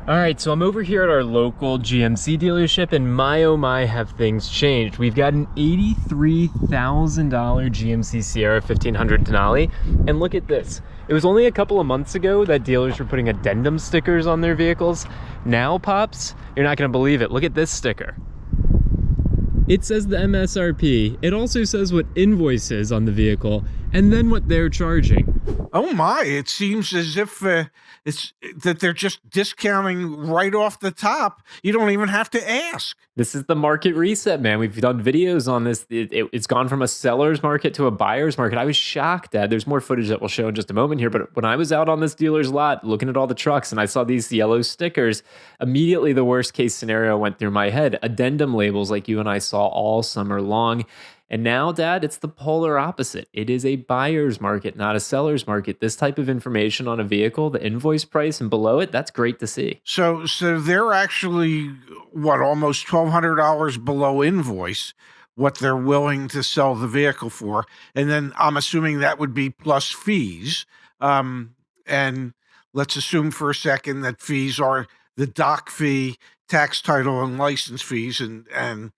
All right, so I'm over here at our local GMC dealership, and my oh my, have things changed. We've got an $83,000 GMC Sierra 1500 Denali, and look at this. It was only a couple of months ago that dealers were putting addendum stickers on their vehicles. Now, Pops, you're not gonna believe it. Look at this sticker. It says the MSRP. It also says what invoice is on the vehicle, and then what they're charging. Oh my, it seems as if it's that they're just discounting right off the top. You don't even have to ask. This is the market reset, man. We've done videos on this. It's gone from a seller's market to a buyer's market. I was shocked, Dad. There's more footage that we'll show in just a moment here. But when I was out on this dealer's lot looking at all the trucks and I saw these yellow stickers, immediately the worst case scenario went through my head. Addendum labels like you and I saw all summer long. And now, Dad, it's the polar opposite. It is a buyer's market, not a seller's market. This type of information on a vehicle, the invoice price and below it, that's great to see. So they're actually, what, almost $1,200 below invoice, what they're willing to sell the vehicle for. And then I'm assuming that would be plus fees. And let's assume for a second that fees are the doc fee, tax, title, and license fees. And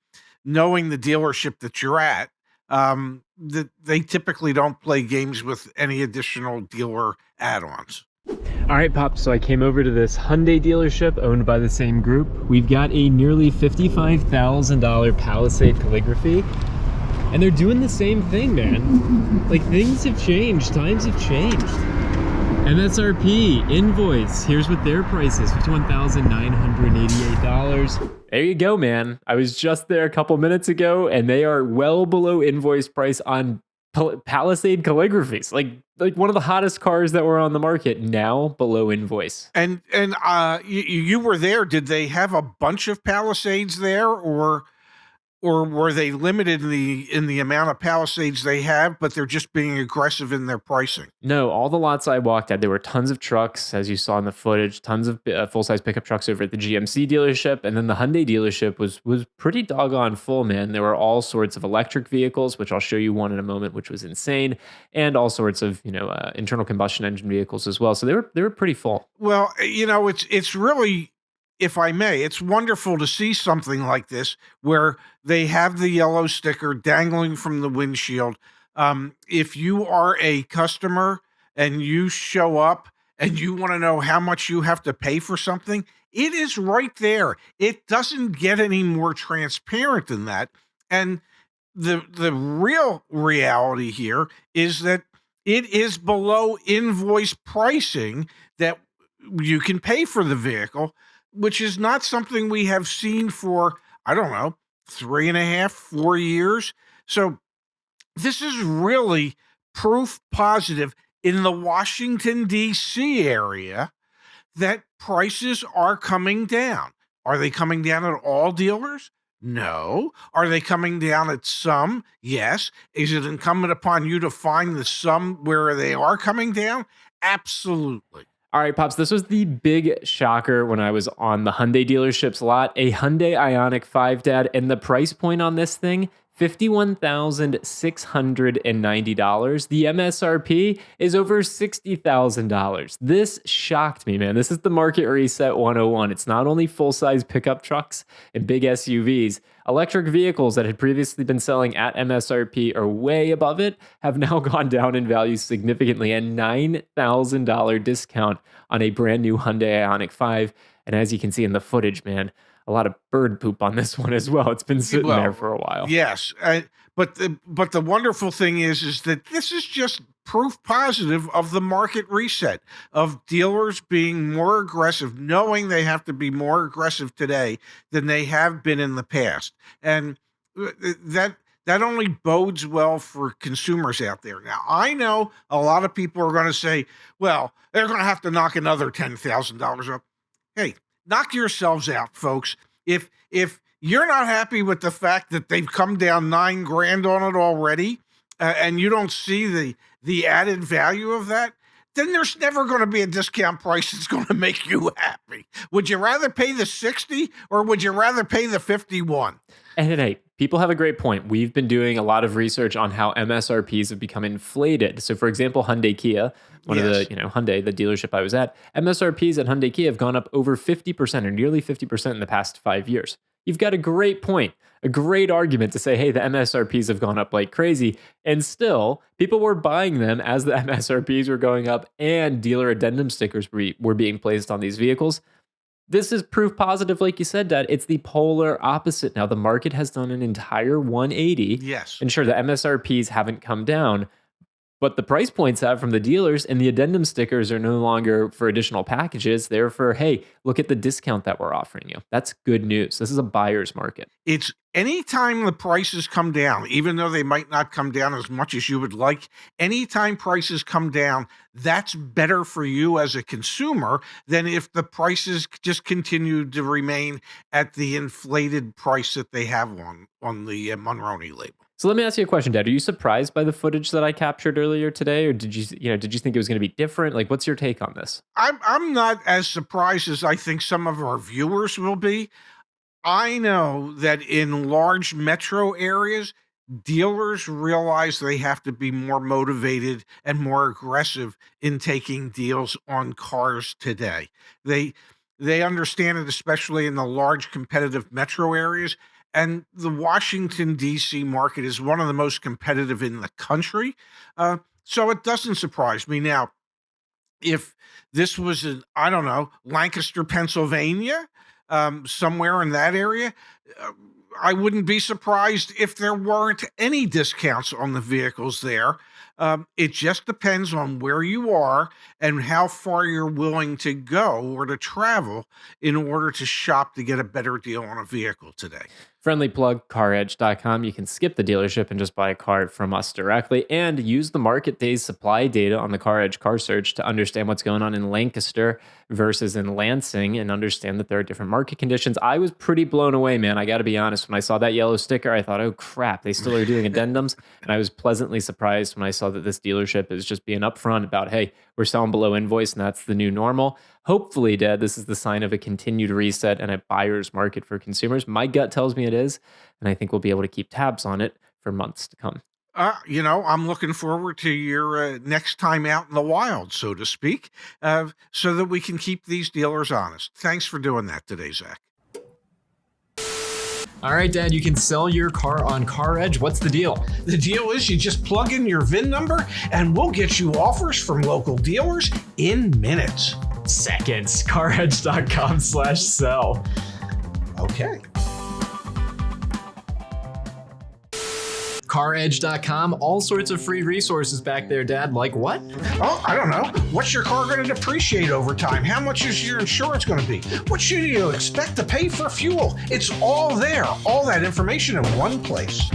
knowing the dealership that you're at, that they typically don't play games with any additional dealer add-ons. All right, Pop, so I came over to this Hyundai dealership owned by the same group. We've got a nearly $55,000 Palisade calligraphy, and they're doing the same thing, man. Like, things have changed, times have changed. MSRP, invoice, here's what their price is, $51,988. There you go, man. I was just there a couple minutes ago, and they are well below invoice price on Palisade calligraphies. Like one of the hottest cars that were on the market, now below invoice. And you were there. Did they have a bunch of Palisades there, or were they limited in the amount of Palisades they have, but they're just being aggressive in their pricing? No, all the lots I walked at, there were tons of trucks, as you saw in the footage, tons of full-size pickup trucks over at the GMC dealership, and then the Hyundai dealership was pretty doggone full, man. There were all sorts of electric vehicles, which I'll show you one in a moment, which was insane, and all sorts of internal combustion engine vehicles as well. So they were pretty full. Well, it's really, if I may, it's wonderful to see something like this where they have the yellow sticker dangling from the windshield. If you are a customer and you show up and you want to know how much you have to pay for something, it is right there. It doesn't get any more transparent than that. And the real reality here is that it is below invoice pricing that you can pay for the vehicle, which is not something we have seen for, I don't know, 3.5, 4 years. So this is really proof positive in the Washington, D.C. area that prices are coming down. Are they coming down at all dealers? No. Are they coming down at some? Yes. Is it incumbent upon you to find the some where they are coming down? Absolutely. All right, Pops, this was the big shocker when I was on the Hyundai dealership's lot. A Hyundai Ioniq 5, Dad, and the price point on this thing, $51,690. The MSRP is over $60,000. This shocked me, man. This is the market reset 101. It's not only full-size pickup trucks and big SUVs. Electric vehicles that had previously been selling at MSRP or way above it have now gone down in value significantly, a $9,000 discount on a brand new Hyundai Ioniq 5. And as you can see in the footage, man, a lot of bird poop on this one as well. It's been sitting there for a while. Yes, but the wonderful thing is that this is just proof positive of the market reset, of dealers being more aggressive, knowing they have to be more aggressive today than they have been in the past, and that only bodes well for consumers out there. Now, I know a lot of people are going to say, well, they're going to have to knock another $10,000 up. Hey, knock yourselves out, folks. If you're not happy with the fact that they've come down $9,000 on it already, and you don't see the added value of that, then there's never going to be a discount price that's going to make you happy. Would you rather pay the 60 or would you rather pay the 51? And hey, People have a great point. We've been doing a lot of research on how MSRPs have become inflated. So, for example, Hyundai Kia, one of the, Hyundai, the dealership I was at, MSRPs at Hyundai Kia have gone up over 50% or nearly 50% in the past 5 years. You've got a great point, a great argument to say, hey, the MSRPs have gone up like crazy. And still, people were buying them as the MSRPs were going up and dealer addendum stickers were being placed on these vehicles. This is proof positive, like you said, Dad. It's the polar opposite now. The market has done an entire 180. Yes. And sure, the MSRPs haven't come down, but the price points have from the dealers, and the addendum stickers are no longer for additional packages. They're for, hey, look at the discount that we're offering you. That's good news. This is a buyer's market. It's anytime the prices come down, even though they might not come down as much as you would like, anytime prices come down, that's better for you as a consumer than if the prices just continue to remain at the inflated price that they have on the Monroney label. So let me ask you a question, Dad. Are you surprised by the footage that I captured earlier today, or did you think it was going to be different? Like, what's your take on this? I'm not as surprised as I think some of our viewers will be. I know that in large metro areas, dealers realize they have to be more motivated and more aggressive in taking deals on cars today. They understand it, especially in the large competitive metro areas. And the Washington, D.C. market is one of the most competitive in the country. So it doesn't surprise me. Now, if this was in, I don't know, Lancaster, Pennsylvania, somewhere in that area, I wouldn't be surprised if there weren't any discounts on the vehicles there. It just depends on where you are and how far you're willing to go or to travel in order to shop to get a better deal on a vehicle today. Friendly plug, CarEdge.com. You can skip the dealership and just buy a car from us directly, and use the market days supply data on the CarEdge car search to understand what's going on in Lancaster versus in Lansing, and understand that there are different market conditions. I was pretty blown away, man. I got to be honest. When I saw that yellow sticker, I thought, oh crap, they still are doing addendums. And I was pleasantly surprised when I saw that this dealership is just being upfront about, hey, we're selling below invoice, and that's the new normal. Hopefully, Dad, this is the sign of a continued reset and a buyer's market for consumers. My gut tells me it is, and I think we'll be able to keep tabs on it for months to come. I'm looking forward to your next time out in the wild, so to speak, so that we can keep these dealers honest. Thanks for doing that today, Zach. All right, Dad, you can sell your car on CarEdge. What's the deal? The deal is you just plug in your VIN number, and we'll get you offers from local dealers in minutes. Seconds. CarEdge.com/sell. Okay. CarEdge.com, all sorts of free resources back there, Dad. Like what? Oh, I don't know. What's your car going to depreciate over time? How much is your insurance going to be? What should you expect to pay for fuel? It's all there. All that information in one place.